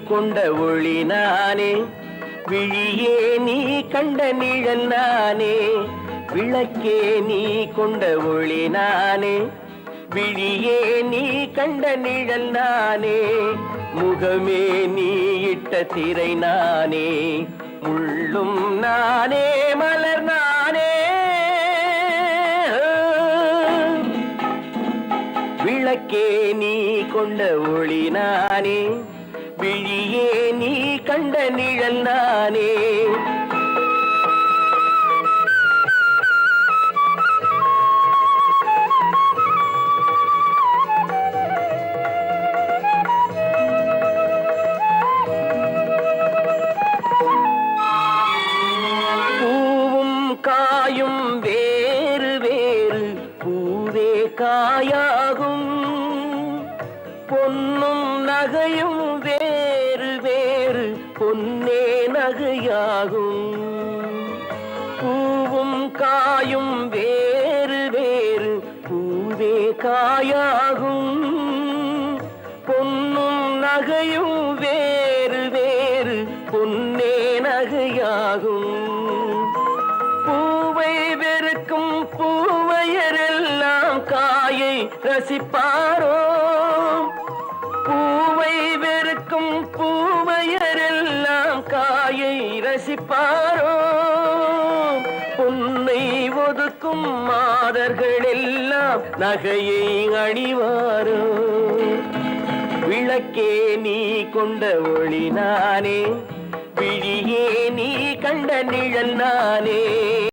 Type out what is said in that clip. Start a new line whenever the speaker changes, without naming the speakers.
கொண்ட ஒளி நானே, விழியே நீ கண்ட நிழல் நானே. விளக்கே நீ கொண்ட ஒளி நானே, விழியே நீ கண்ட நிழல் நானே. முகமே நீ இட்ட திரை நானே, முள்ளும் நானே மலர் நானே. விளக்கே நீ கொண்ட ஒளி நானே, விழியே நீ கண்ட நிழல் நானே. பூவும் காயும் வேறு வேறு, பூவே காயாகும். பொன்னும் நகையும் வேறு வேறு, பொன்னே நகையாகும். பூவும் காயும் வேறு வேறு, பூவே காயாகும். பொன்னும் நகையும் வேறு வேறு, பொன்னே நகையாகும். பூவை வெறுக்கும் பூவையரெல்லாம் காயை ரசிப்பாரோ? பூவை வெறுக்கும் பூவையரெல்லாம் காயை ரசிப்பாரோ? பொன்னை ஒதுக்கும் மாதர்கள் எல்லாம் நகையை அணிவாரோ? விளக்கே நீ கொண்ட ஒளி நானே, விழியே நீ கண்ட நிழல் நானே.